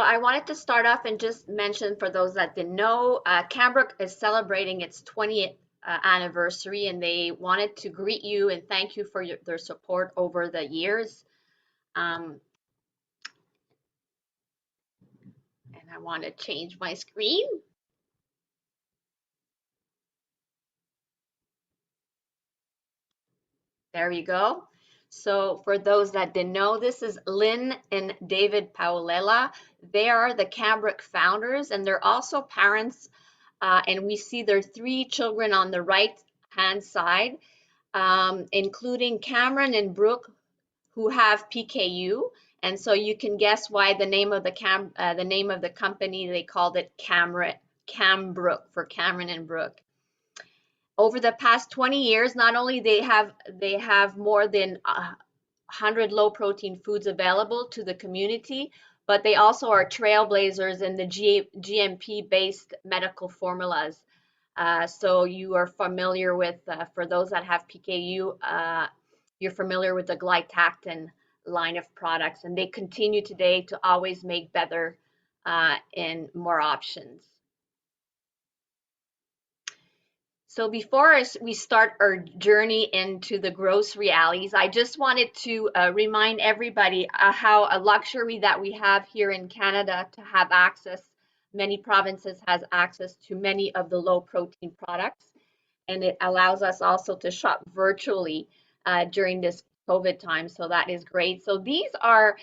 I wanted to start off and just mention for those that didn't know, Cambrooke is celebrating its 20th anniversary, and they wanted to greet you and thank you for their support over the years. Um, and I want to change my screen. There you go. So for those that didn't know, this is Lynn and David Paulela. They are the Cambrooke founders, and they're also parents. And we see their three children on the right-hand side, including Cameron and Brooke, who have PKU. And so you can guess why the name of the company, they called it Cambrooke for Cameron and Brooke. Over the past 20 years, not only they have more than 100 low protein foods available to the community, but they also are trailblazers in the GMP based medical formulas. So you are familiar with, for those that have PKU, you're familiar with the Glytactin line of products, and they continue today to always make better and more options. So before we start our journey into the gross realities, I just wanted to remind everybody how a luxury that we have here in Canada to have access. Many provinces has access to many of the low protein products, and it allows us also to shop virtually during this COVID time. So that is great. So these are,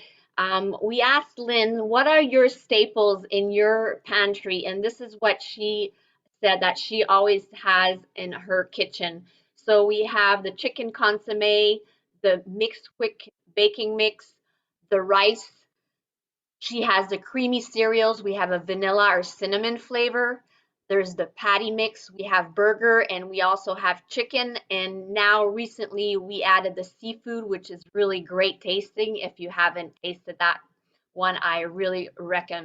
we asked Lynn, what are your staples in your pantry? And this is what she said that she always has in her kitchen. So we have the chicken consomme, the mixed quick baking mix, the rice. She has the creamy cereals. We have a vanilla or cinnamon flavor. There's the patty mix. We have burger, and we also have chicken. And now recently we added the seafood, which is really great tasting. If you haven't tasted that one, I really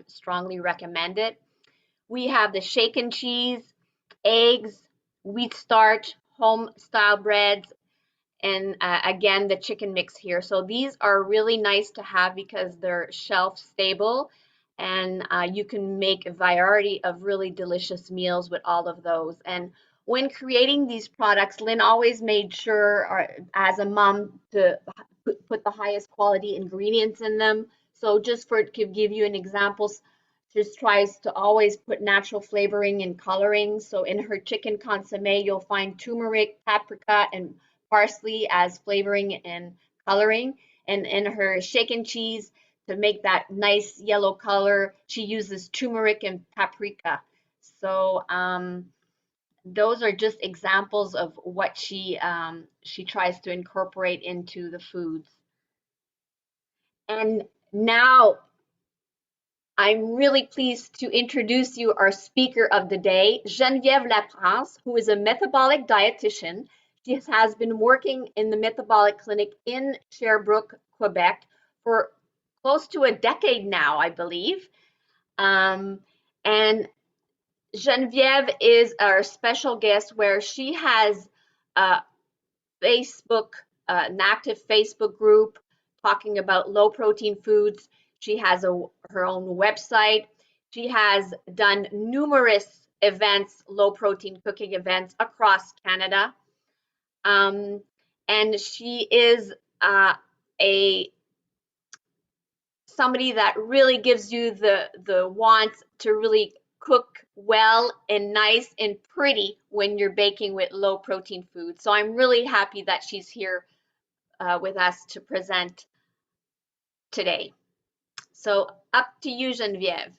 strongly recommend it. We have the shaken cheese, eggs, wheat starch, home style breads, and again, the chicken mix here. So these are really nice to have because they're shelf stable, and you can make a variety of really delicious meals with all of those. And when creating these products, Lynn always made sure, as a mom, to put the highest quality ingredients in them. So just to give you an example, just tries to always put natural flavoring and coloring. So in her chicken consomme, you'll find turmeric, paprika, and parsley as flavoring and coloring. And in her shaken cheese, to make that nice yellow color, she uses turmeric and paprika. So those are just examples of what she tries to incorporate into the foods. And now I'm really pleased to introduce you our speaker of the day, Geneviève Lafrance, who is a metabolic dietitian. She has been working in the metabolic clinic in Sherbrooke, Quebec for close to a decade now, I believe. And Geneviève is our special guest where she has a an active Facebook group talking about low protein foods. She has her own website. She has done numerous events, low protein cooking events across Canada. And she is a somebody that really gives you the want to really cook well and nice and pretty when you're baking with low protein food. So I'm really happy that she's here with us to present today. So up to you, Geneviève.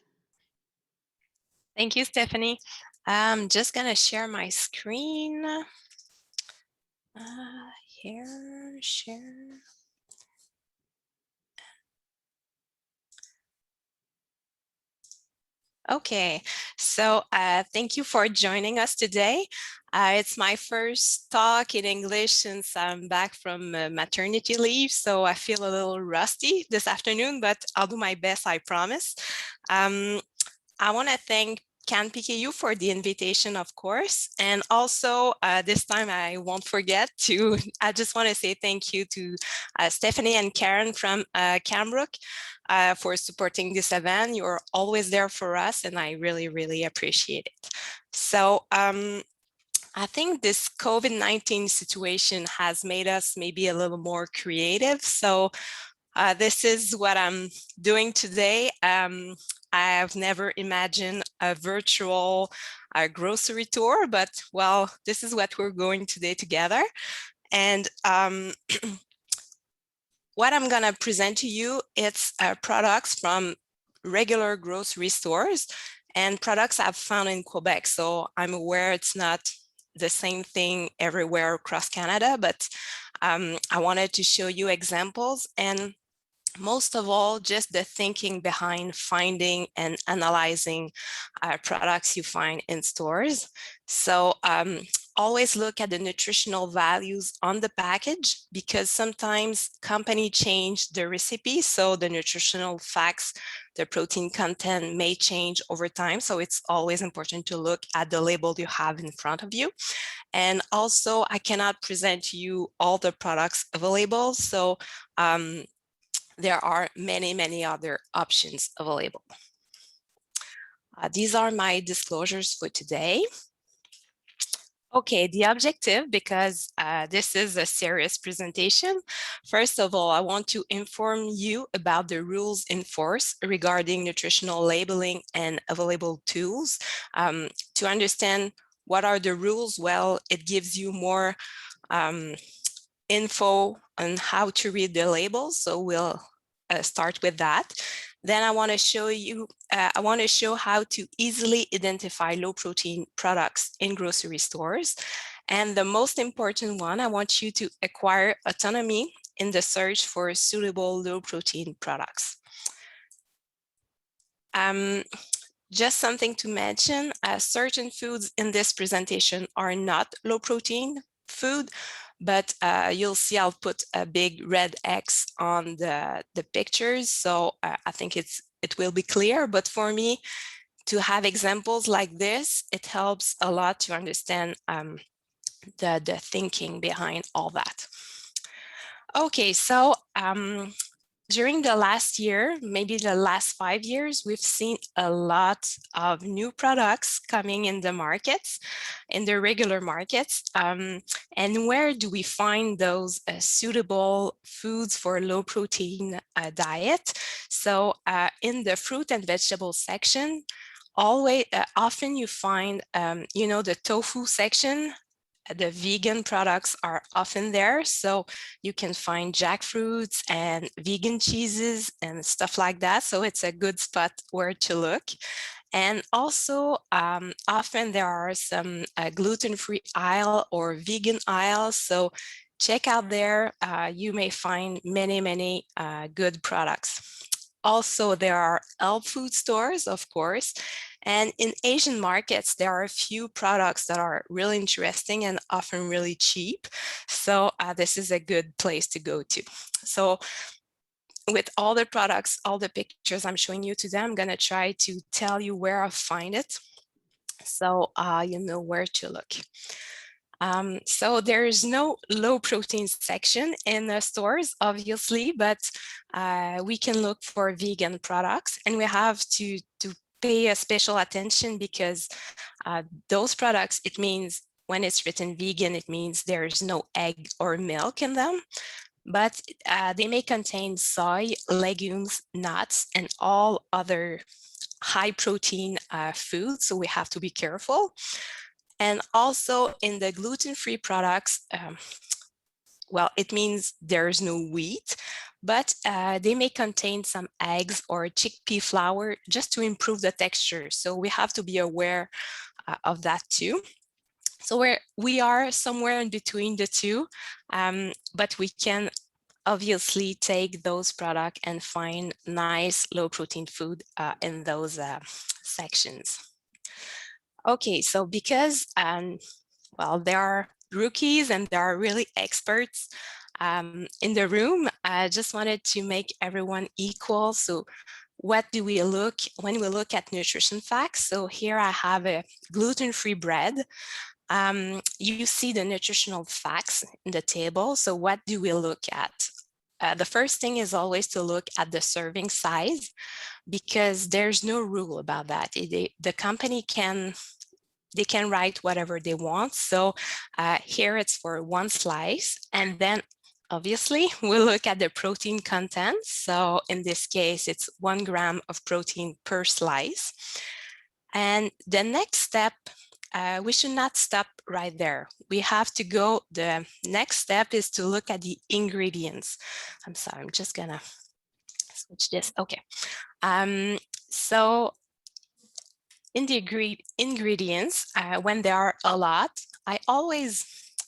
Thank you, Stephanie. I'm just gonna share my screen. Here, share. Okay, so thank you for joining us today. It's my first talk in English since I'm back from maternity leave, so I feel a little rusty this afternoon, but I'll do my best, I promise. I want to thank CanPKU for the invitation, of course. And also this time I won't forget to, I just want to say thank you to Stephanie and Karen from Cambrooke for supporting this event. You're always there for us and I really, really appreciate it. So I think this COVID-19 situation has made us maybe a little more creative. So this is what I'm doing today. I've never imagined a virtual grocery tour, but well, this is what we're going today together. And what I'm gonna present to you, it's products from regular grocery stores and products I've found in Quebec. So I'm aware it's not the same thing everywhere across Canada, but I wanted to show you examples and most of all, just the thinking behind finding and analyzing products you find in stores. So always look at the nutritional values on the package because sometimes company change the recipe. So the nutritional facts, the protein content may change over time. So it's always important to look at the label you have in front of you. And also I cannot present to you all the products available. So there are many, many other options available. These are my disclosures for today. Okay, the objective, because this is a serious presentation. First of all, I want to inform you about the rules in force regarding nutritional labeling and available tools. To understand what are the rules, well, it gives you more info on how to read the labels. So we'll start with that. Then I want to show you, I want to show how to easily identify low protein products in grocery stores. And the most important one, I want you to acquire autonomy in the search for suitable low protein products. Just something to mention, certain foods in this presentation are not low protein food, but you'll see I'll put a big red X on the pictures. So I think it will be clear, but for me to have examples like this, it helps a lot to understand the thinking behind all that. Okay, so during the last year, maybe the last 5 years, we've seen a lot of new products coming in the markets, in the regular markets. And where do we find those suitable foods for low protein diet? So in the fruit and vegetable section, often you find, you know, the tofu section. The vegan products are often there, so you can find jackfruits and vegan cheeses and stuff like that. So it's a good spot where to look. And also, often there are some gluten-free aisle or vegan aisles. So check out there. You may find many, many good products. Also, there are health food stores, of course. And in Asian markets, there are a few products that are really interesting and often really cheap. So this is a good place to go to. So with all the products, all the pictures I'm showing you today, I'm gonna try to tell you where I find it. So you know where to look. So there is no low protein section in the stores, obviously, but we can look for vegan products and we have to pay a special attention because those products, it means when it's written vegan, it means there's no egg or milk in them, but they may contain soy, legumes, nuts, and all other high protein foods. So we have to be careful. And also in the gluten-free products, well, it means there's no wheat, but they may contain some eggs or chickpea flour just to improve the texture. So we have to be aware of that too. So we are somewhere in between the two, but we can obviously take those products and find nice low protein food in those sections. Okay, so because, well, there are rookies and there are really experts in the room, I just wanted to make everyone equal. So what do we look when we look at nutrition facts? So here I have a gluten-free bread. You see the nutritional facts in the table. So what do we look at? The first thing is always to look at the serving size, because there's no rule about that. The company can write whatever they want. So here it's for one slice, and then obviously we look at the protein content. So in this case, it's 1 gram of protein per slice. And the next step, we should not stop right there. We have to go, the next step is to look at the ingredients. I'm sorry, I'm just gonna switch this. Okay. So in the ingredients, when there are a lot, I always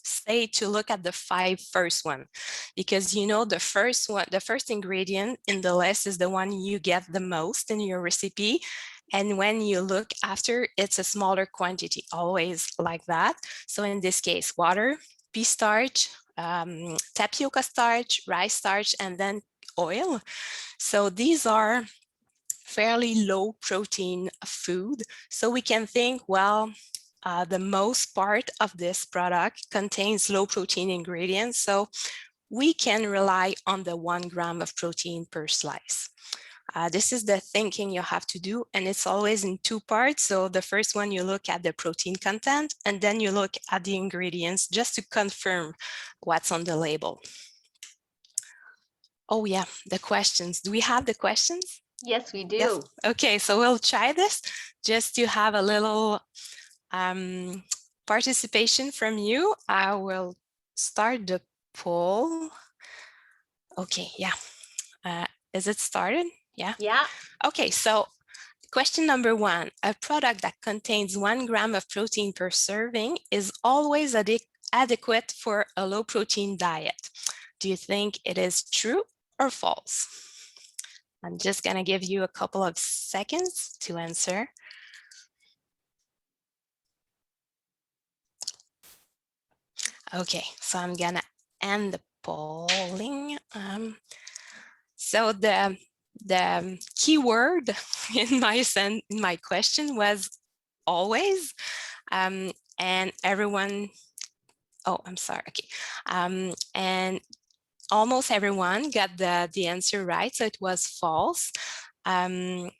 say to look at the 5 first one, because the first ingredient in the list is the one you get the most in your recipe. And when you look after, it's a smaller quantity, always like that. So in this case, water, pea starch, tapioca starch, rice starch, and then oil. So these are fairly low protein food. So we can think, well, the most part of this product contains low protein ingredients. So we can rely on the 1 gram of protein per slice. This is the thinking you have to do, and it's always in 2 parts. So the first one, you look at the protein content, and then you look at the ingredients just to confirm what's on the label. Oh yeah, the questions. Do we have the questions? Yes, we do. Yes. Okay, so we'll try this just to have a little participation from you. I will start the poll. Okay, yeah. Is it started? Yeah. Yeah. Okay, so question number 1, a product that contains 1 gram of protein per serving is always adequate for a low protein diet. Do you think it is true or false? I'm just gonna give you a couple of seconds to answer. Okay, so I'm gonna end the polling. So the keyword in my question was always, and everyone. Oh, I'm sorry. Okay, and almost everyone got the answer right. So it was false. And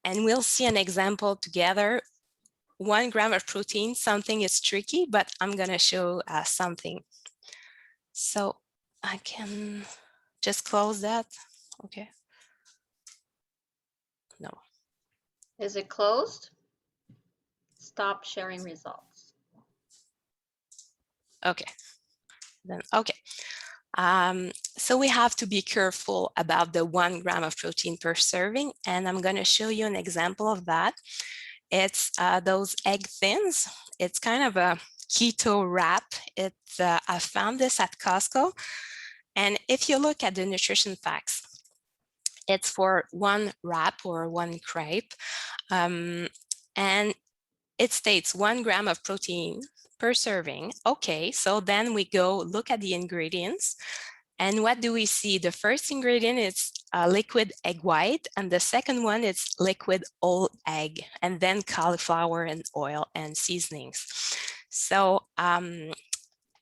we'll see an example together. 1 gram of protein, something is tricky, but I'm gonna show something. So I can just close that. Okay. No. Is it closed? Stop sharing results. Okay. Then okay. So we have to be careful about the 1 gram of protein per serving, and I'm going to show you an example of that. It's those egg thins. It's kind of a keto wrap. I found this at Costco, and if you look at the nutrition facts, it's for 1 wrap or 1 crepe, and it states 1 gram of protein per serving. Okay, so then we go look at the ingredients. And what do we see? The first ingredient is liquid egg white, and the second one is liquid whole egg, and then cauliflower and oil and seasonings. So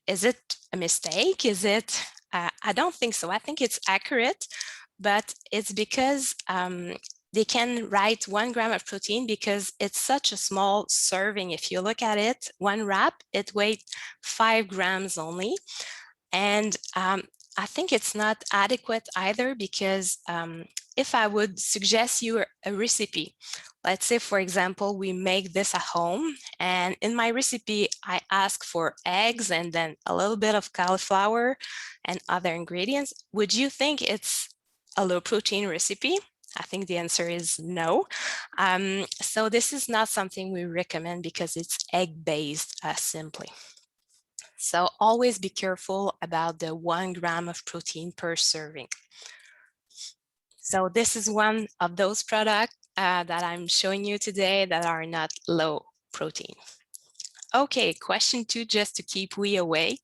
is it a mistake? Is it? I don't think so. I think it's accurate, but it's because they can write 1 gram of protein because it's such a small serving. If you look at it, 1 wrap, it weighs 5 grams only. And I think it's not adequate either, because if I would suggest you a recipe, let's say, for example, we make this at home, and in my recipe, I ask for eggs and then a little bit of cauliflower and other ingredients. Would you think it's a low protein recipe? I think the answer is no. So this is not something we recommend because it's egg-based simply. So always be careful about the 1 gram of protein per serving. So this is one of those products that I'm showing you today that are not low protein. Okay, question 2, just to keep you awake.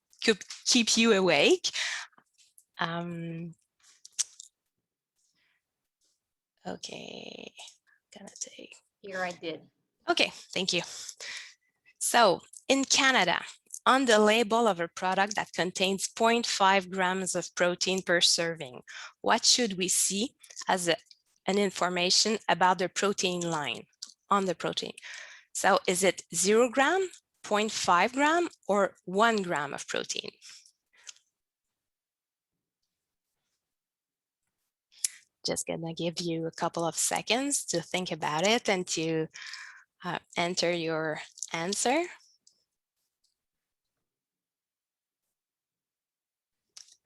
Okay, gonna take. Here I did. Okay, thank you. So in Canada, on the label of a product that contains 0.5 grams of protein per serving, what should we see as an information about the protein line on the protein? So is it 0 gram, 0.5 gram, or 1 gram of protein? Just gonna give you a couple of seconds to think about it and to enter your answer.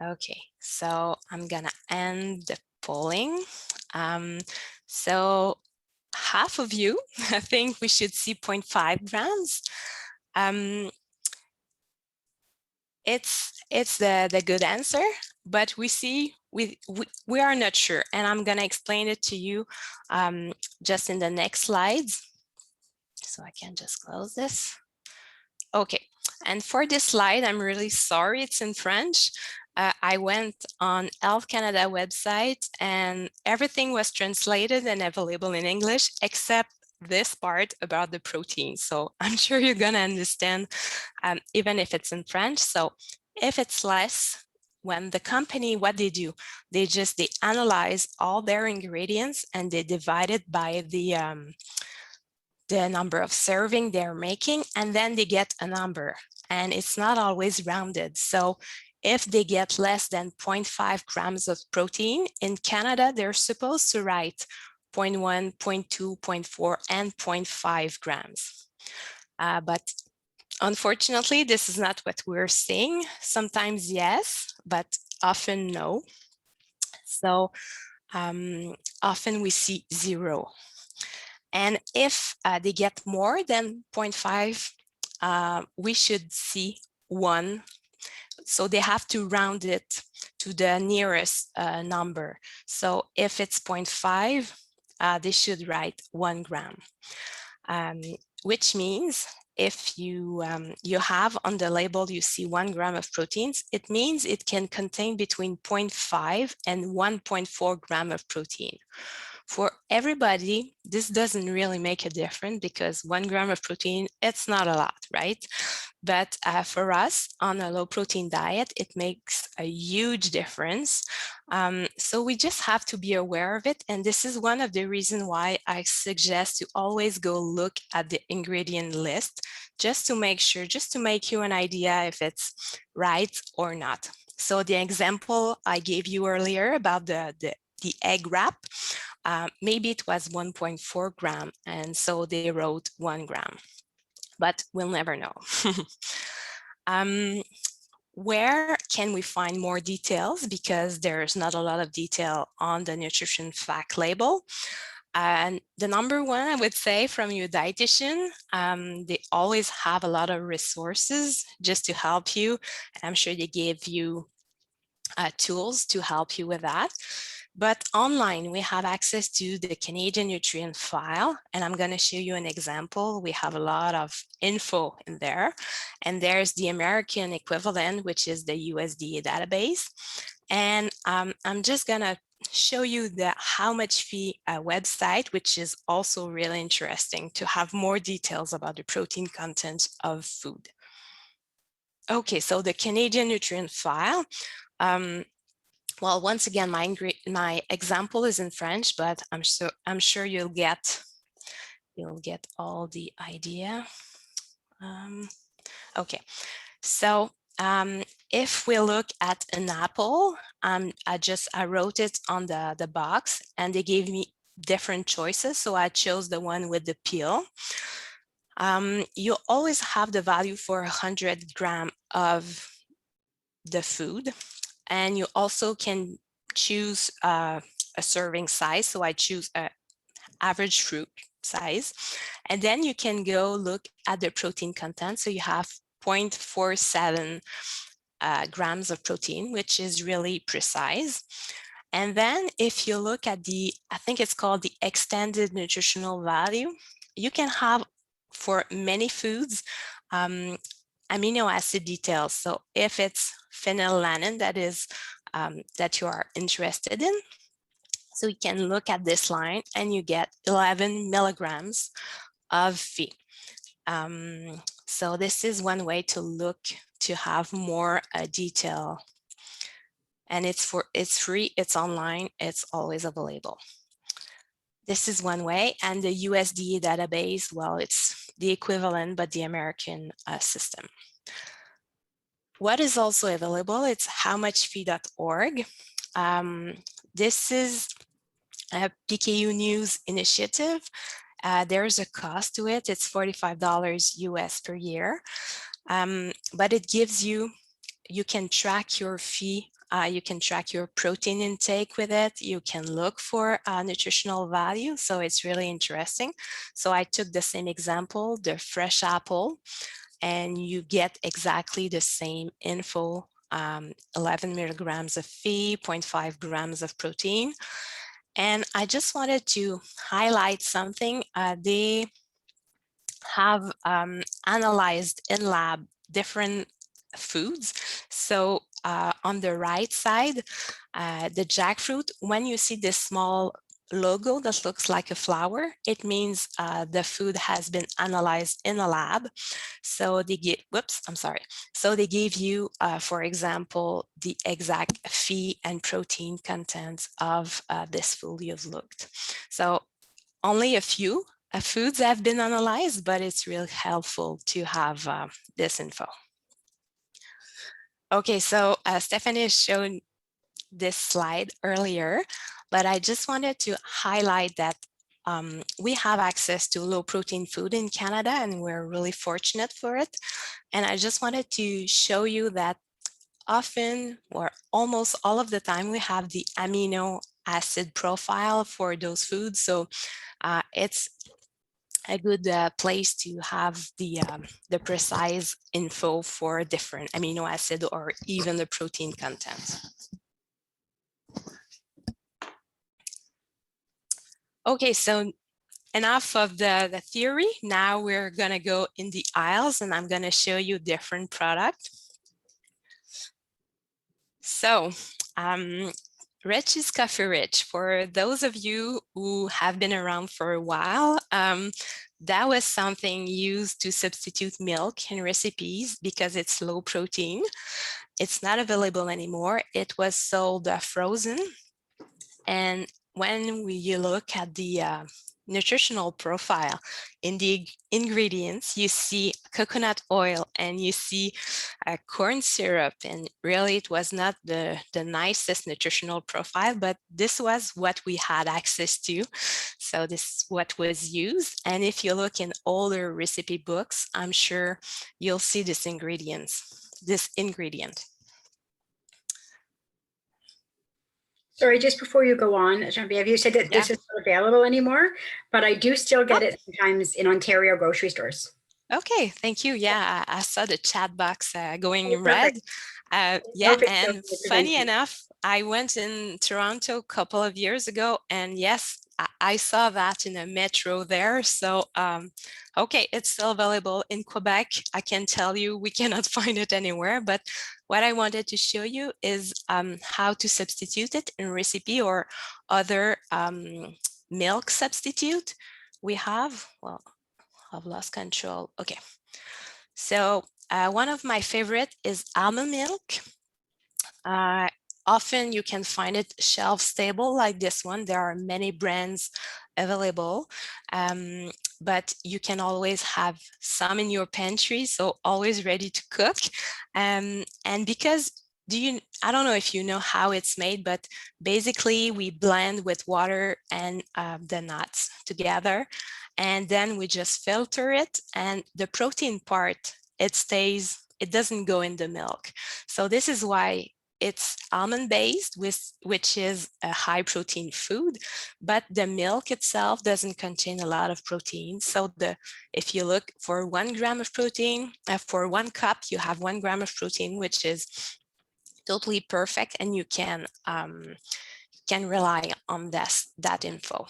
Okay, so I'm gonna end the polling. So half of you, I think we should see 0.5 grams. It's the good answer, but we are not sure, and I'm gonna explain it to you just in the next slides. So I can just close this. Okay, and for this slide, I'm really sorry, it's in French. I went on Health Canada website and everything was translated and available in English, except this part about the protein. So I'm sure you're gonna understand even if it's in French. So if it's less, when the company, what they do, they analyze all their ingredients and they divide it by the number of serving they're making, and then they get a number, and it's not always rounded. So if they get less than 0.5 grams of protein, in Canada, they're supposed to write 0.1, 0.2, 0.4, and 0.5 grams. But unfortunately, this is not what we're seeing. Sometimes yes, but often no. So often we see 0. And if they get more than 0.5, we should see 1. So they have to round it to the nearest number. So if it's 0.5, they should write 1 gram, which means if you have on the label, you see 1 gram of proteins, it means it can contain between 0.5 and 1.4 gram of protein. For everybody, this doesn't really make a difference because 1 gram of protein, it's not a lot, right? But for us on a low protein diet, it makes a huge difference. So we just have to be aware of it. And this is one of the reasons why I suggest to always go look at the ingredient list, just to make sure, just to make you an idea if it's right or not. So the example I gave you earlier about the egg wrap, maybe it was 1.4 gram, and so they wrote 1 gram, but we'll never know. Where can we find more details? Because there's not a lot of detail on the nutrition fact label. And the number one, I would say, from your dietitian, they always have a lot of resources just to help you. And I'm sure they gave you tools to help you with that. But online, we have access to the Canadian nutrient file, and I'm going to show you an example. We have a lot of info in there, and there's the American equivalent, which is the USDA database. And I'm just going to show you the How Much Fee website, which is also really interesting to have more details about the protein content of food. Okay, so the Canadian nutrient file. Well, once again, my example is in French, but I'm sure you'll get all the idea. Okay, so if we look at an apple, I wrote it on the box, and they gave me different choices, so I chose the one with the peel. You always have the value for 100 grams of the food. And you also can choose a serving size. So I choose an average fruit size. And then you can go look at the protein content. So you have 0.47 grams of protein, which is really precise. And then if you look at I think it's called the extended nutritional value, you can have for many foods, amino acid details. So if it's phenylalanine that you are interested in, So you can look at this line and you get 11 milligrams of Phe. So this is one way to look to have more detail. And it's free, it's online, it's always available. This is one way, and the USDA database, well, it's the equivalent, but the American system. What is also available, it's howmuchphe.org. This is a PKU News initiative. There's a cost to it. It's $45 US per year, but it gives you can track your Phe, you can track your protein intake with it. You can look for nutritional value. So it's really interesting. So I took the same example, the fresh apple, and you get exactly the same info, 11 milligrams of Phe, 0.5 grams of protein. And I just wanted to highlight something. They have analyzed in lab different foods. So on the right side, the jackfruit, when you see this small logo that looks like a flower, it means the food has been analyzed in a lab. So they give, So they give you, for example, the exact Phe and protein content of this food you've looked. So only a few foods have been analyzed, but it's really helpful to have this info. Okay, so Stephanie showed this slide earlier, but I just wanted to highlight that we have access to low protein food in Canada, and we're really fortunate for it. And I just wanted to show you that often, or almost all of the time, we have the amino acid profile for those foods. So it's a good place to have the precise info for different amino acid or even the protein content. Okay, so enough of the theory. Now we're gonna go in the aisles and I'm gonna show you different product. So Rich is Coffee Rich. For those of you who have been around for a while, that was something used to substitute milk in recipes because it's low protein. It's not available anymore. It was sold frozen. And when you look at the nutritional profile in the ingredients, you see coconut oil and you see corn syrup, and really it was not the nicest nutritional profile, but this was what we had access to. So this is what was used. And if you look in older recipe books, I'm sure you'll see this ingredient. Sorry, just before you go on, Geneviève, you said that this is not available anymore, but I do still get it sometimes in Ontario grocery stores. Okay, thank you. Yeah, I saw the chat box going red. And funny enough, I went in Toronto a couple of years ago, and yes, I saw that in a metro there. So, okay, it's still available in Quebec. I can tell you we cannot find it anywhere, but what I wanted to show you is how to substitute it in recipe or other milk substitute. We have, well, I've lost control. Okay, so one of my favorite is almond milk. Often you can find it shelf stable like this one. There are many brands available, but you can always have some in your pantry, so always ready to cook. And because I don't know if you know how it's made, but basically we blend with water and the nuts together, and then we just filter it, and the protein part, it doesn't go in the milk. So this is why it's almond based, which is a high protein food, but the milk itself doesn't contain a lot of protein. So if you look for 1 gram of protein, for 1 cup, you have 1 gram of protein, which is totally perfect, and you can rely on that info.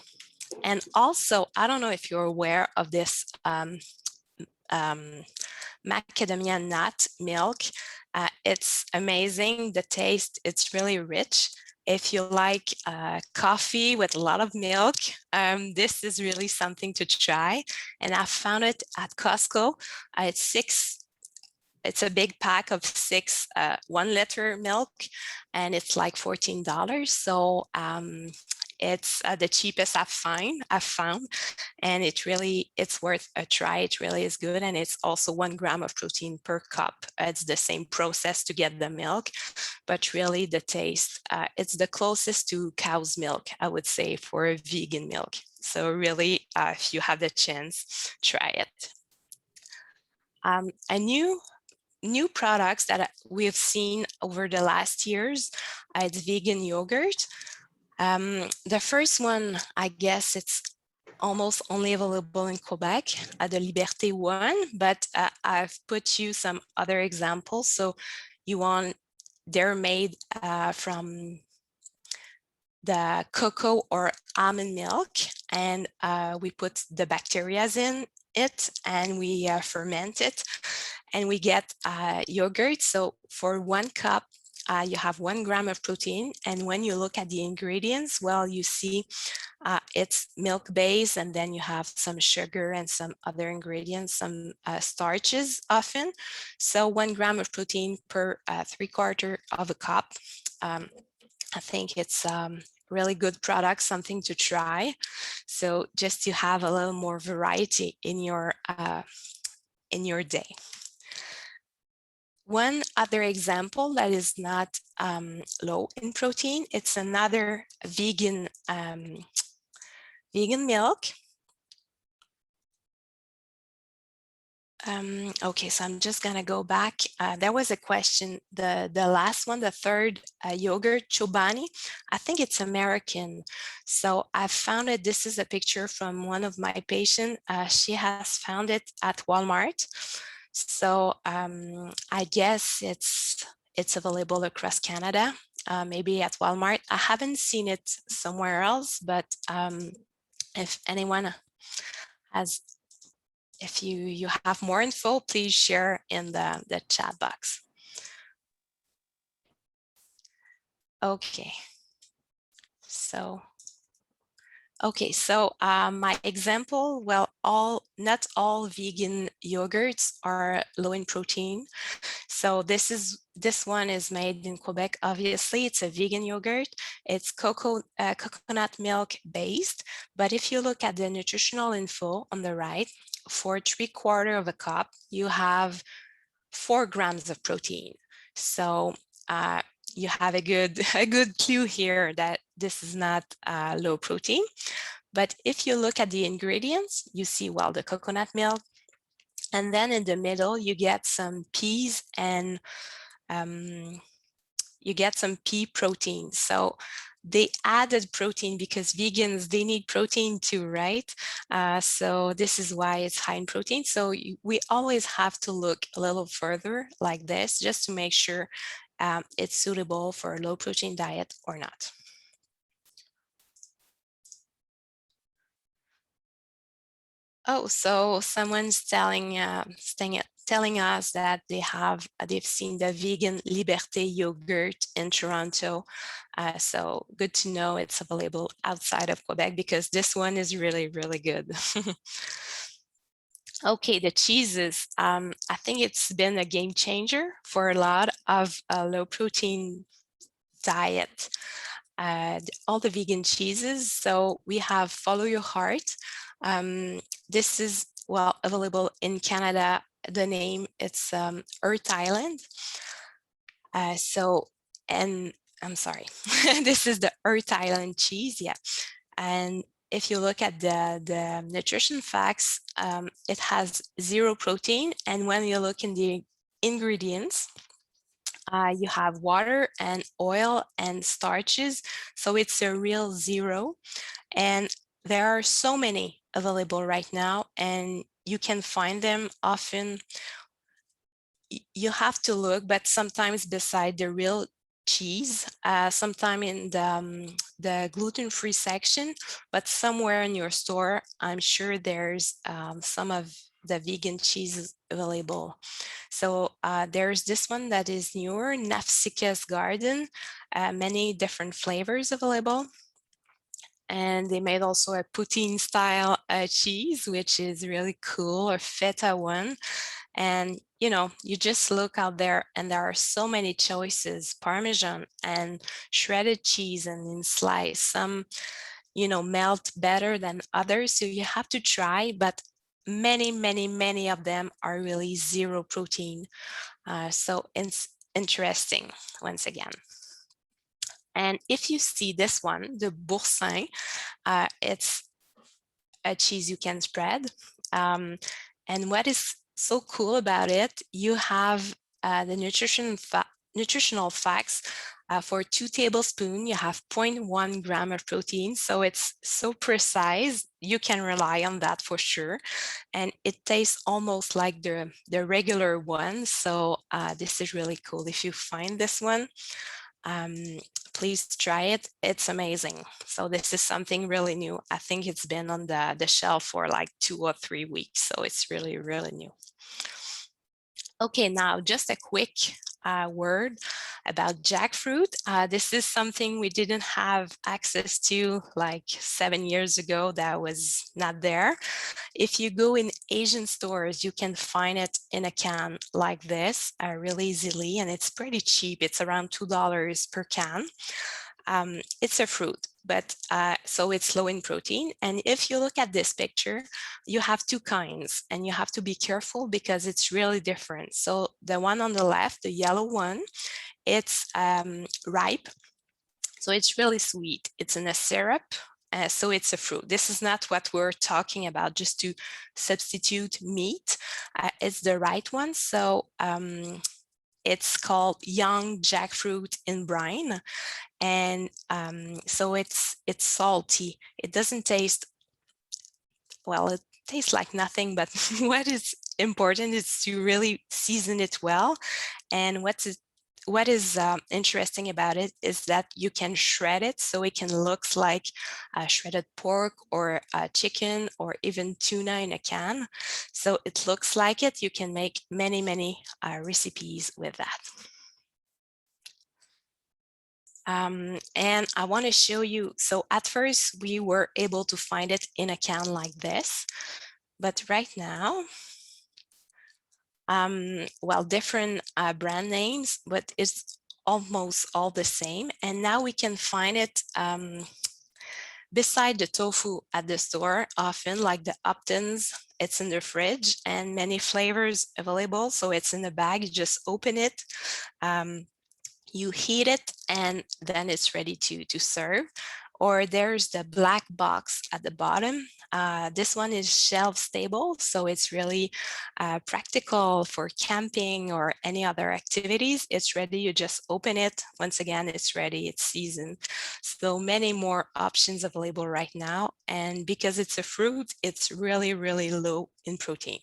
And also, I don't know if you're aware of this macadamia nut milk. It's amazing. The taste, it's really rich, If you like coffee with a lot of milk, this is really something to try. And I found it at Costco. It's a big pack of 6 1 liter milk, and it's like $14. So it's the cheapest I've found, and it's worth a try. It really is good, and it's also 1 gram of protein per cup. It's the same process to get the milk, but really the taste, it's the closest to cow's milk, I would say, for vegan milk. So really, if you have the chance, try it. A new products that we've seen over the last years, it's vegan yogurt. The first one, I guess it's almost only available in Quebec at the Liberté one, but I've put you some other examples. So they're made from the cocoa or almond milk, and we put the bacteria in it, and we ferment it, and we get yogurt. So for 1 cup, you have 1 gram of protein. And when you look at the ingredients, well, you see it's milk based, and then you have some sugar and some other ingredients, some starches often. So 1 gram of protein per 3/4 of a cup. I think it's really good product, something to try. So just to have a little more variety in your day. One other example that is not low in protein, it's another vegan milk. Okay, so I'm just gonna go back. There was a question, the last one, the third yogurt, Chobani. I think it's American. So I found it, this is a picture from one of my patients. She has found it at Walmart. So I guess it's available across Canada, maybe at Walmart. I haven't seen it somewhere else, but if anyone has, if you have more info, please share in the chat box. Okay, so my example, well, not all vegan yogurts are low in protein. So this one is made in Quebec. Obviously, it's a vegan yogurt. It's coconut milk based. But if you look at the nutritional info on the right, for 3/4 of a cup, you have 4 grams of protein. So you have a good clue here that this is not low protein. But if you look at the ingredients, you see, well, the coconut milk, and then in the middle, you get some peas and you get some pea protein. So they added protein because vegans, they need protein too, right? So this is why it's high in protein. So we always have to look a little further like this, just to make sure it's suitable for a low protein diet or not. Oh, so someone's telling us that they've seen the vegan Liberté yogurt in Toronto. So good to know it's available outside of Quebec, because this one is really, really good. Okay, the cheeses. I think it's been a game changer for a lot of low protein diet. All the vegan cheeses. So we have Follow Your Heart. This is, well, available in Canada. The name, it's Earth Island. And I'm sorry, this is the Earth Island cheese, yeah. And if you look at the nutrition facts, it has 0 protein. And when you look in the ingredients, you have water and oil and starches. So it's a real 0. And there are so many available right now, and you can find them often. You have to look, but sometimes beside the real cheese, sometime in the gluten-free section, but somewhere in your store, I'm sure there's some of the vegan cheeses available. So there's this one that is newer, Nafsika's Garden, many different flavors available. And they made also a poutine style cheese, which is really cool, or feta one. And, you know, you just look out there and there are so many choices, Parmesan and shredded cheese and in slice. Some, you know, melt better than others. So you have to try, but many of them are really zero protein. So it's interesting once again. And if you see this one, the boursin, it's a cheese you can spread. And what is so cool about it, you have the nutritional facts. For 2 tablespoons, you have 0.1 gram of protein. So it's so precise. You can rely on that for sure. And it tastes almost like the regular one. So this is really cool. If you find this one, please try it. It's amazing. So this is something really new. I think it's been on the shelf for like 2 or 3 weeks. So it's really, really new. Okay, now just a quick word about jackfruit. This is something we didn't have access to like 7 years ago. That was not there. If you go in Asian stores, you can find it in a can like this really easily, and it's pretty cheap. It's around $2 per can. It's a fruit, but so it's low in protein. And if you look at this picture, you have 2 kinds, and you have to be careful because it's really different. So the one on the left, the yellow one, it's ripe. So it's really sweet. It's in a syrup. So it's a fruit. This is not what we're talking about, just to substitute meat. It's the right one. So it's called young jackfruit in brine. And so it's salty. It doesn't taste, well, it tastes like nothing, but what is important is to really season it well. And what is interesting about it is that you can shred it, so it can look like shredded pork or chicken or even tuna in a can. So it looks like it. You can make many recipes with that. And I want to show you, so at first we were able to find it in a can like this, but right now, well, different brand names, but it's almost all the same. And now we can find it beside the tofu at the store, often like the Uptons. It's in the fridge and many flavors available. So it's in the bag, you just open it. You heat it and then it's ready to serve. Or there's the black box at the bottom. This one is shelf stable, so it's really practical for camping or any other activities. It's ready, you just open it. Once again, it's ready, it's seasoned. So many more options available right now. And because it's a fruit, it's really, really low in protein.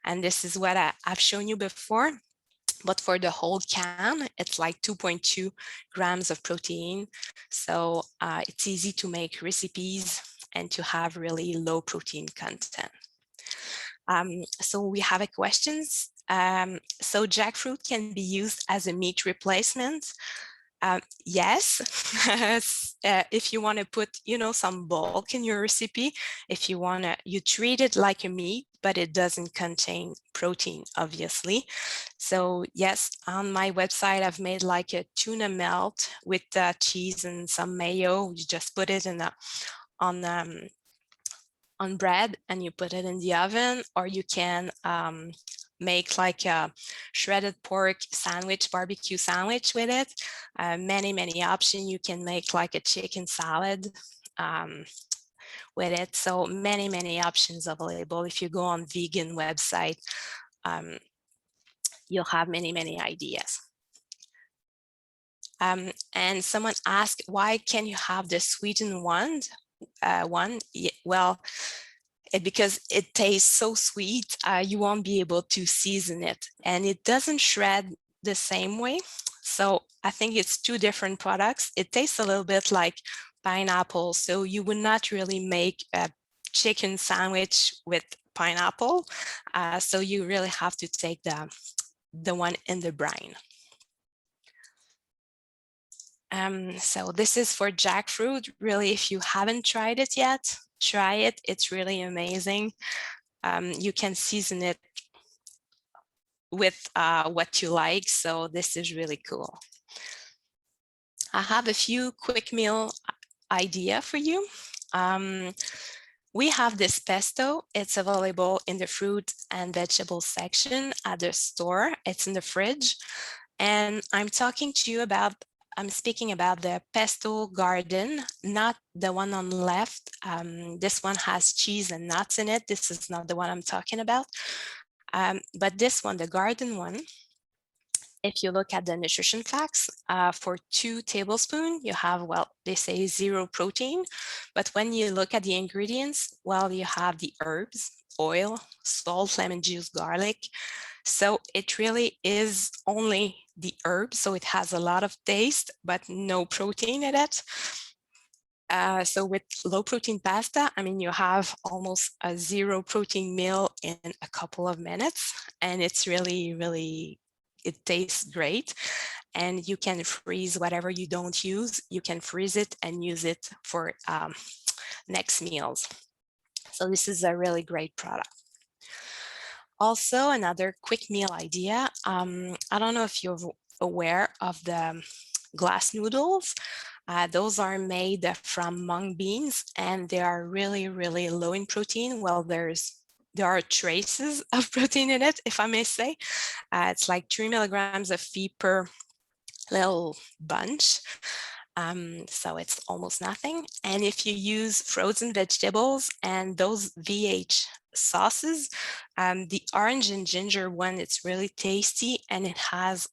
And this is what I've shown you before. But for the whole can, it's like 2.2 grams of protein. So it's easy to make recipes and to have really low protein content. So we have a questions. So jackfruit can be used as a meat replacement. Yes, if you want to put, you know, some bulk in your recipe, if you want to, you treat it like a meat, but it doesn't contain protein, obviously. So yes, on my website, I've made like a tuna melt with cheese and some mayo. You just put it in on bread and you put it in the oven, or you can make like a shredded pork sandwich, barbecue sandwich with it. Many options. You can make like a chicken salad with it. So many options available. If you go on vegan website, you'll have many ideas. And someone asked, why can you have the sweetened one? Well, because it tastes so sweet, you won't be able to season it, and it doesn't shred the same way. So I think it's two different products. It tastes a little bit like pineapple, so you would not really make a chicken sandwich with pineapple. So you really have to take the one in the brine. So this is for jackfruit. Really, if you haven't tried it yet, try it. It's really amazing. You can season it with what you like. So this is really cool. I have a few quick meal idea for you. We have this pesto. It's available in the fruit and vegetable section at the store. It's in the fridge. And I'm speaking about the pesto garden, not the one on the left. This one has cheese and nuts in it. This is not the one I'm talking about. But this one, the garden one, if you look at the nutrition facts, for 2 tablespoons, you have, well, they say 0 protein. But when you look at the ingredients, well, you have the herbs, oil, salt, lemon juice, garlic. So it really is only the herbs. So it has a lot of taste, but no protein in it. So with low protein pasta, I mean, you have almost a 0 protein meal in a couple of minutes, and it's really, really, it tastes great. And you can freeze whatever you don't use, you can freeze it and use it for next meals. So this is a really great product. Also, another quick meal idea. I don't know if you're aware of the glass noodles. Those are made from mung beans, and they are really, really low in protein. Well, there are traces of protein in it, if I may say. It's like 3 milligrams of feed per little bunch. So it's almost nothing. And if you use frozen vegetables and those VH sauces, the orange and ginger one, it's really tasty, and it has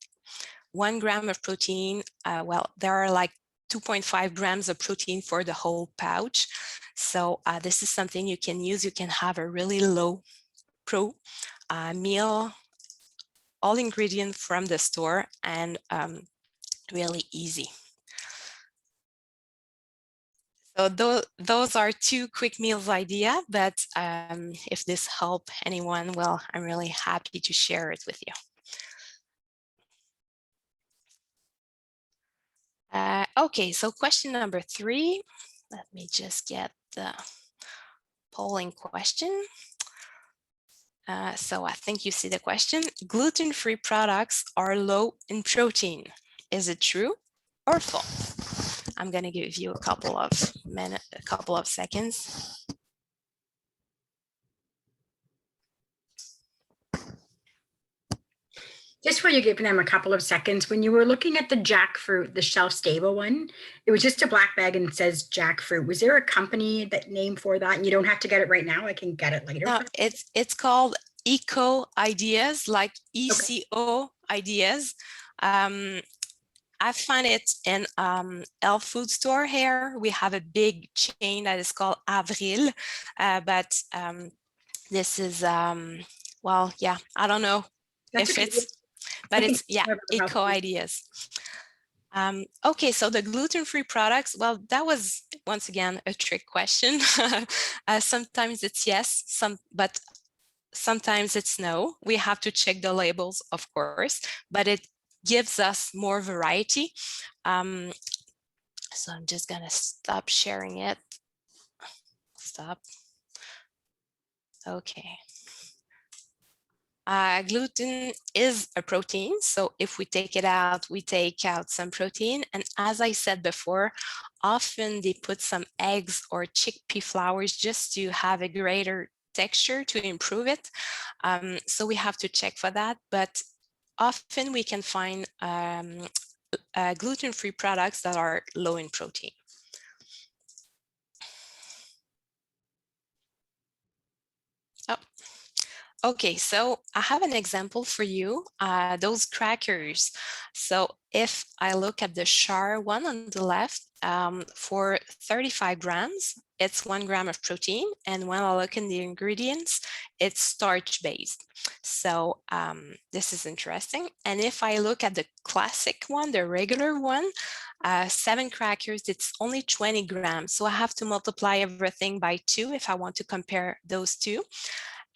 1 gram of protein. Well, there are like 2.5 grams of protein for the whole pouch. So this is something you can use. You can have a really low pro meal, all ingredients from the store, and really easy. So those are 2 quick meals idea, but if this help anyone, well, I'm really happy to share it with you. Okay, so question number 3. Let me just get the polling question. So I think you see the question. Gluten-free products are low in protein. Is it true or false? I'm going to give you a couple of seconds. Just while you're giving them a couple of seconds, when you were looking at the jackfruit, the shelf-stable one, it was just a black bag and it says jackfruit. Was there a company name for that? And you don't have to get it right now. I can get it later. No, it's called Eco Ideas, like ECO Ideas. I find it in health food store here. We have a big chain that is called Avril, but this is, well, yeah, I don't know if it's, but it's, yeah, Eco Ideas. Okay, so the gluten-free products, well, that was, once again, a trick question. Sometimes it's yes, but sometimes it's no. We have to check the labels, of course, but it gives us more variety. So I'm just gonna stop sharing it. Stop. Okay. Gluten is a protein, so if we take it out, we take out some protein. And as I said before, often they put some eggs or chickpea flours just to have a greater texture to improve it. So we have to check for that, but often we can find gluten-free products that are low in protein. Oh. Okay, so I have an example for you, those crackers. So if I look at the char one on the left, for 35 grams, it's 1 gram of protein. And when I look in the ingredients, it's starch based. So this is interesting. And if I look at the classic one, the regular one, 7 crackers, it's only 20 grams. So I have to multiply everything by 2 if I want to compare those two.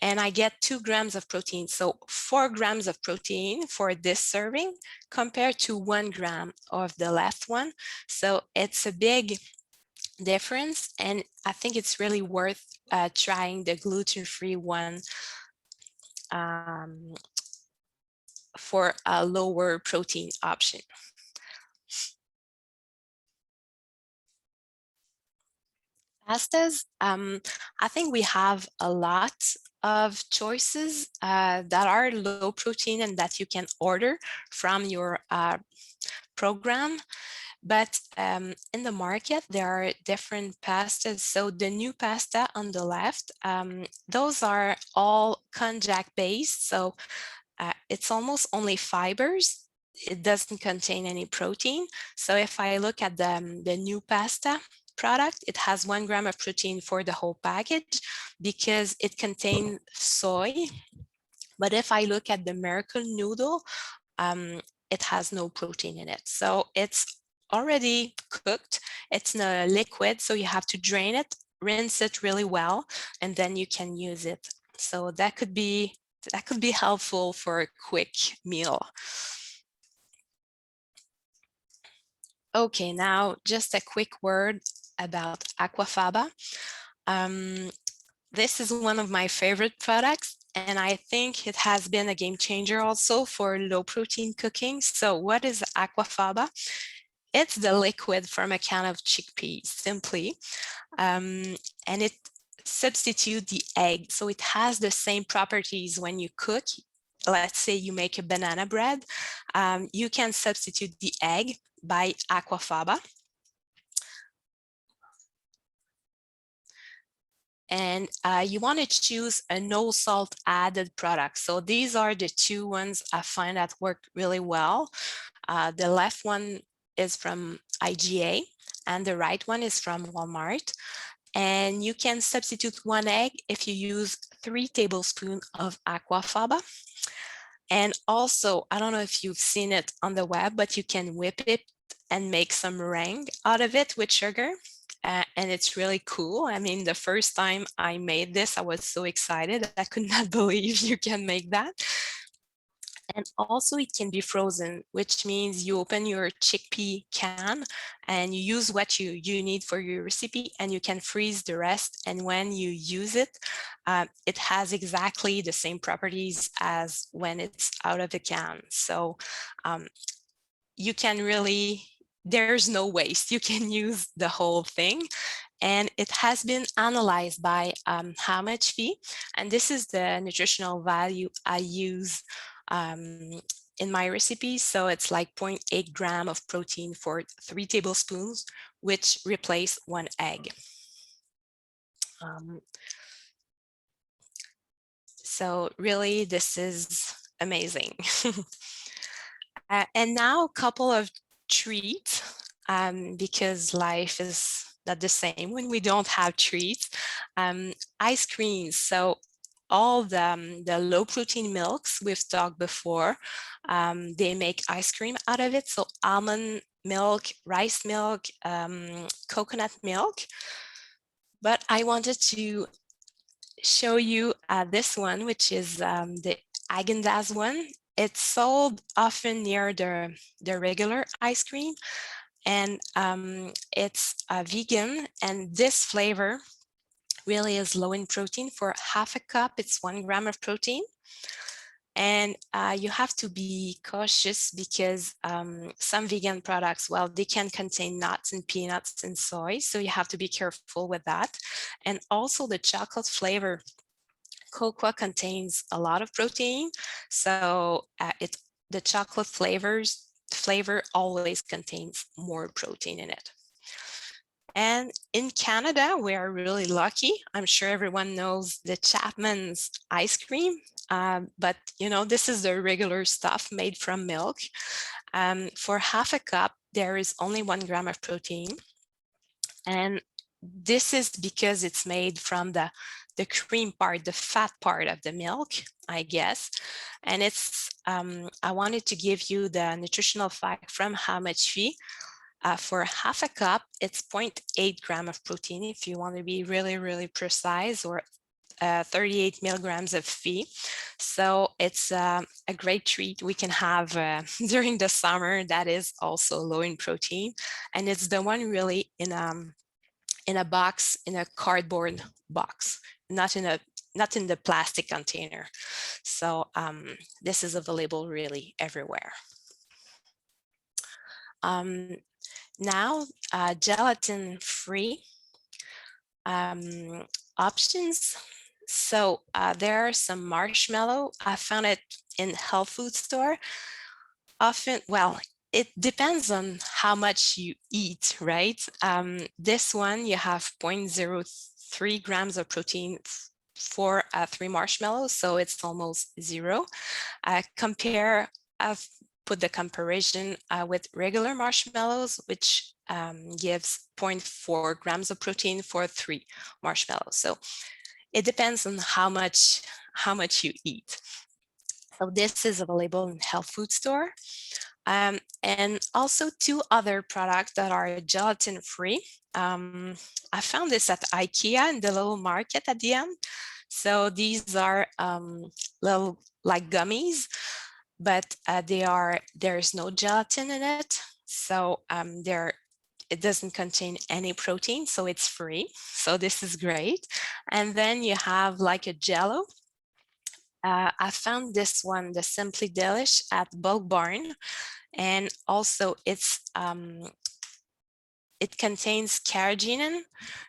And I get 2 grams of protein. So 4 grams of protein for this serving compared to 1 gram of the last one. So it's a big difference. And I think it's really worth trying the gluten-free one for a lower protein option. Pastas, I think we have a lot of choices that are low protein and that you can order from your program. But in the market, there are different pastas. So the new pasta on the left, those are all konjac based. So it's almost only fibers. It doesn't contain any protein. So if I look at the new pasta product, it has 1 gram of protein for the whole package because it contains soy. But if I look at the miracle noodle, it has no protein in it. So it's already cooked. It's in a liquid, so you have to drain it, rinse it really well, and then you can use it. So that could be helpful for a quick meal. Okay, now just a quick word about aquafaba. This is one of my favorite products, and I think it has been a game changer also for low protein cooking. So what is aquafaba? It's the liquid from a can of chickpeas, simply, and it substitutes the egg. So it has the same properties when you cook. Let's say you make a banana bread, you can substitute the egg by aquafaba. And you want to choose a no salt added product. So these are the two ones I find that work really well. The left one is from IGA and the right one is from Walmart. And you can substitute 1 egg if you use 3 tablespoons of aquafaba. And also, I don't know if you've seen it on the web, but you can whip it and make some meringue out of it with sugar. And it's really cool. I mean, the first time I made this, I was so excited. I could not believe you can make that. And also it can be frozen, which means you open your chickpea can and you use what you need for your recipe, and you can freeze the rest. And when you use it, it has exactly the same properties as when it's out of the can. So you can really, there's no waste. You can use the whole thing. And it has been analyzed by HMHV, and this is the nutritional value I use in my recipe. So it's like 0.8 gram of protein for 3 tablespoons, which replace 1 egg. So really, this is amazing. And now a couple of treats, because life is not the same when we don't have treats. Ice creams. So all the low protein milks we've talked before, they make ice cream out of it. So almond milk, rice milk, coconut milk. But I wanted to show you this one, which is the Häagen-Dazs one. It's sold often near the regular ice cream, and it's vegan, and this flavor really is low in protein. For half a cup, it's 1 gram of protein. And you have to be cautious because some vegan products, well, they can contain nuts and peanuts and soy, so you have to be careful with that. And also the chocolate flavor, cocoa, contains a lot of protein, so the chocolate flavor always contains more protein in it. And in Canada, we are really lucky. I'm sure everyone knows the Chapman's ice cream, but you know, this is the regular stuff made from milk. For half a cup, there is only 1 gram of protein. And this is because it's made from the the cream part, the fat part of the milk, I guess. And it's, I wanted to give you the nutritional fact from how much fee. For half a cup, it's 0.8 gram of protein, if you want to be really, really precise, or 38 milligrams of fee. So it's a great treat we can have during the summer that is also low in protein. And it's the one really in a box, in a cardboard box, not in the plastic container. So this is available really everywhere. Now, gelatin-free options. So there are some marshmallow. I found it in health food store. Often, well, it depends on how much you eat, right? This one, you have 0.03 grams of protein for 3 marshmallows, so it's almost zero. I've put the comparison with regular marshmallows, which gives 0.4 grams of protein for 3 marshmallows. So it depends on how much you eat. So this is available in health food store. And also 2 other products that are gelatin free. I found this at IKEA in the little market at the end. So these are little like gummies, but there's no gelatin in it. So it doesn't contain any protein, so it's free. So this is great. And then you have like a Jello. I found this one, the Simply Delish, at Bulk Barn, and also it contains carrageenan.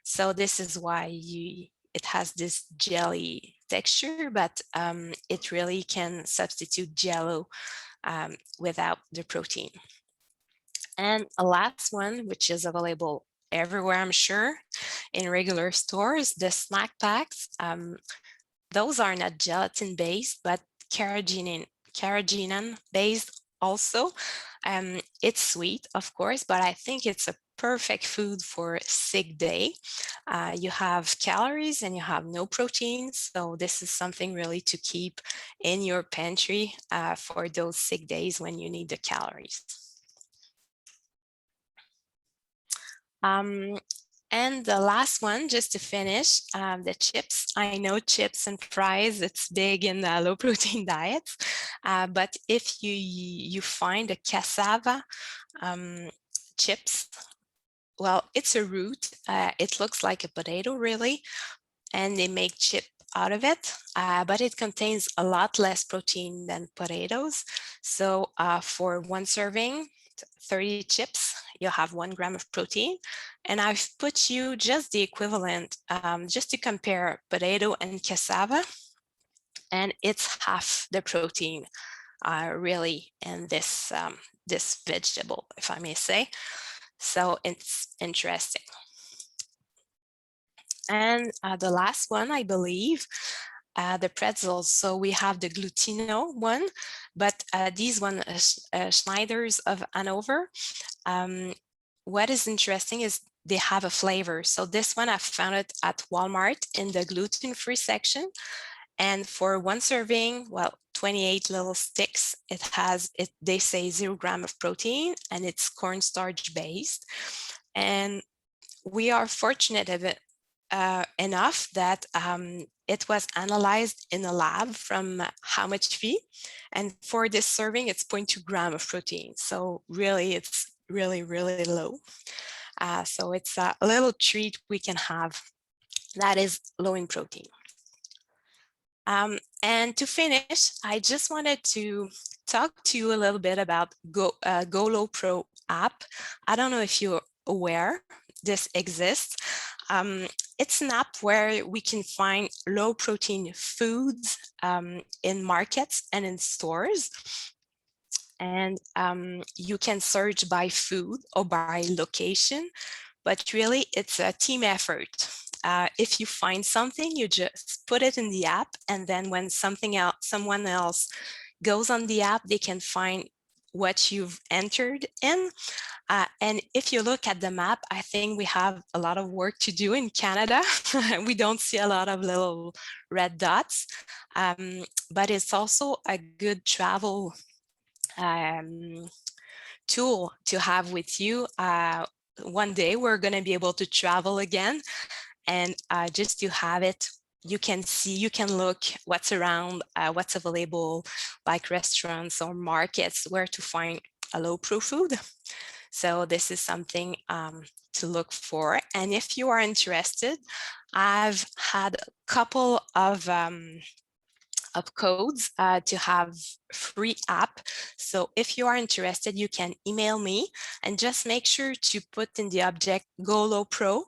So this is why it has this jelly texture, but it really can substitute Jello without the protein. And a last one, which is available everywhere, I'm sure, in regular stores, the snack packs. Those are not gelatin based, but carrageenan based also. It's sweet, of course, but I think it's a perfect food for sick day. You have calories and you have no protein, so this is something really to keep in your pantry for those sick days when you need the calories. And the last one, just to finish, the chips. I know chips and fries, it's big in low protein diets, but if you find a cassava chips, well, it's a root. It looks like a potato really, and they make chip out of it, but it contains a lot less protein than potatoes. So for 1 serving, 30 chips, you'll have 1 gram of protein. And I've put you just the equivalent, just to compare potato and cassava. And it's half the protein really in this vegetable, if I may say. So it's interesting. And the last one, I believe, the pretzels. So we have the Glutino one, but these one Schneider's of Hanover. What is interesting is they have a flavor. So this one I found it at Walmart in the gluten-free section. And for 1 serving, well, 28 little sticks, they say 0 gram of protein, and it's cornstarch based. And we are fortunate enough that it was analyzed in a lab from how much fee, and for this serving it's 0.2 gram of protein, so really it's really low. So it's a little treat we can have that is low in protein. And to finish, I just wanted to talk to you a little bit about Go Low Pro app. I don't know if you're aware this exists. It's an app where we can find low protein foods in markets and in stores. And you can search by food or by location, but really it's a team effort. If you find something, you just put it in the app, and then when someone else goes on the app, they can find what you've entered in. And if you look at the map, I think we have a lot of work to do in Canada. We don't see a lot of little red dots, but it's also a good travel tool to have with you. One day we're going to be able to travel again, and just to have it, you can see, you can look what's around, what's available, like restaurants or markets, where to find a low-pro food. So this is something to look for. And if you are interested, I've had a couple of codes to have free app. So if you are interested, you can email me and just make sure to put in the object Go Low Pro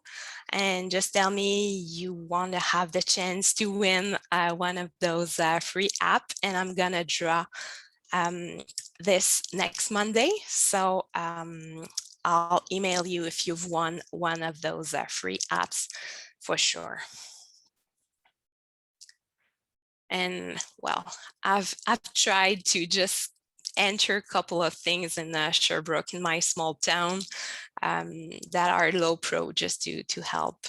and just tell me you want to have the chance to win one of those free app, and I'm gonna draw this next Monday. So I'll email you if you've won one of those free apps for sure. And well, I've tried to just enter a couple of things in Sherbrooke, in my small town, that are low pro, just to help.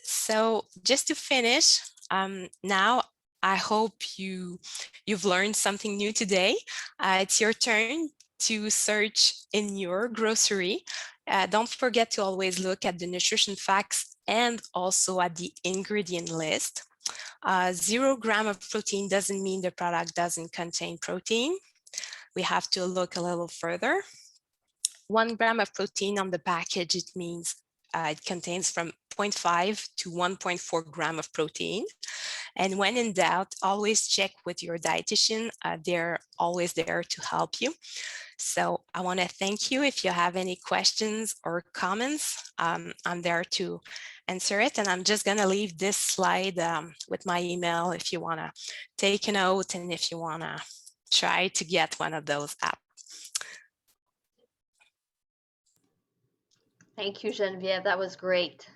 So just to finish, now I hope you've learned something new today. It's your turn to search in your grocery. Don't forget to always look at the nutrition facts and also at the ingredient list. 0 gram of protein doesn't mean the product doesn't contain protein. We have to look a little further. 1 gram of protein on the package, it means it contains from 0.5 to 1.4 gram of protein. And when in doubt, always check with your dietitian. They're always there to help you. So I want to thank you. If you have any questions or comments, I'm there to answer it. And I'm just going to leave this slide with my email if you want to take a note and if you want to try to get one of those apps. Thank you, Geneviève. That was great.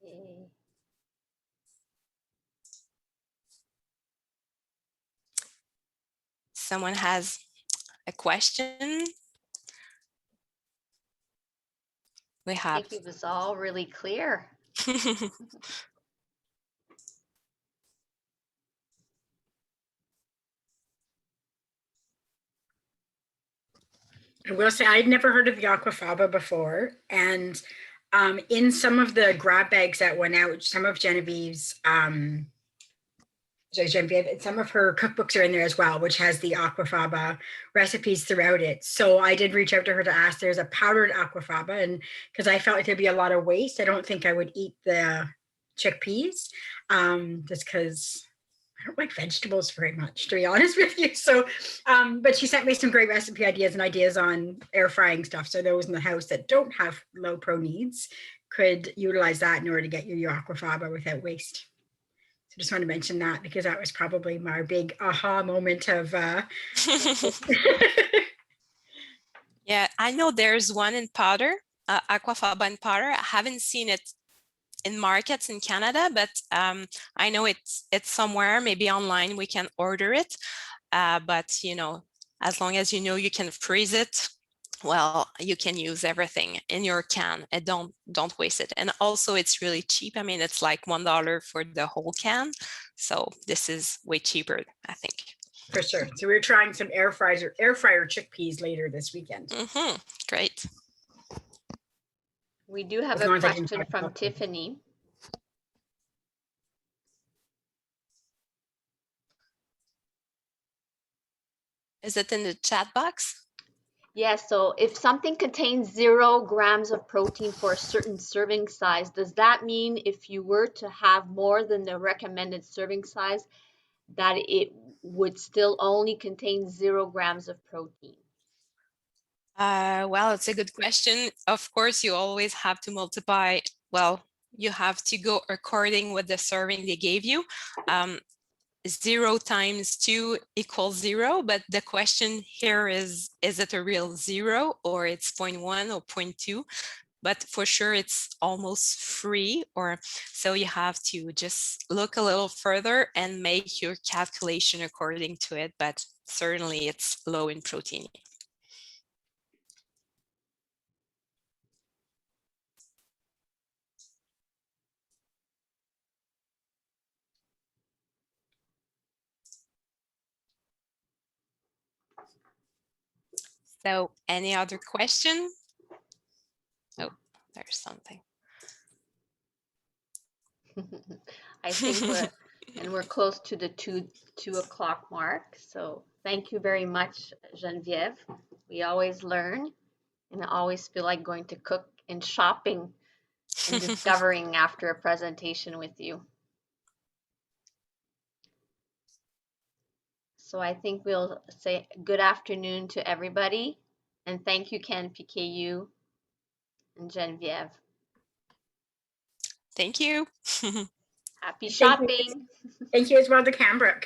Yay. Someone has a question? We have. I think it was all really clear. I will say I'd never heard of the aquafaba before, and in some of the grab bags that went out, some of Genevieve's Geneviève, some of her cookbooks are in there as well, which has the aquafaba recipes throughout it. So I did reach out to her to ask. There's a powdered aquafaba, and because I felt like there'd be a lot of waste, I don't think I would eat the chickpeas, just because I don't like vegetables very much, to be honest with you. So, but she sent me some great recipe ideas and ideas on air frying stuff. So those in the house that don't have low pro needs could utilize that in order to get your aquafaba without waste. So just want to mention that because that was probably my big aha moment of. Yeah, I know there's one in powder, aquafaba in powder. I haven't seen it in markets in Canada, but I know it's somewhere, maybe online we can order it. But you know, as long as you know you can freeze it, well, you can use everything in your can and don't waste it. And also it's really cheap. I mean, it's like $1 for the whole can. So this is way cheaper, I think. For sure. So we're trying some air fryer chickpeas later this weekend. Mm-hmm. Great. We do have a question from Tiffany. Is it in the chat box? Yes, so if something contains 0 grams of protein for a certain serving size, does that mean if you were to have more than the recommended serving size, that it would still only contain 0 grams of protein? Well, it's a good question. Of course, you always have to multiply. Well, you have to go according with the serving they gave you. 0 times 2 equals 0, but the question here is it a real 0 or it's 0.1 or 0.2? but for sure it's almost free, or so you have to just look a little further and make your calculation according to it, but certainly it's low in protein. So any other question? Oh, there's something. I think we're close to the 2 o'clock mark. So thank you very much, Geneviève. We always learn, and I always feel like going to cook and shopping and discovering after a presentation with you. So I think we'll say good afternoon to everybody, and thank you, CanPKU and Geneviève. Thank you. Happy Thank you. shopping. Thank you as well to Cambrooke.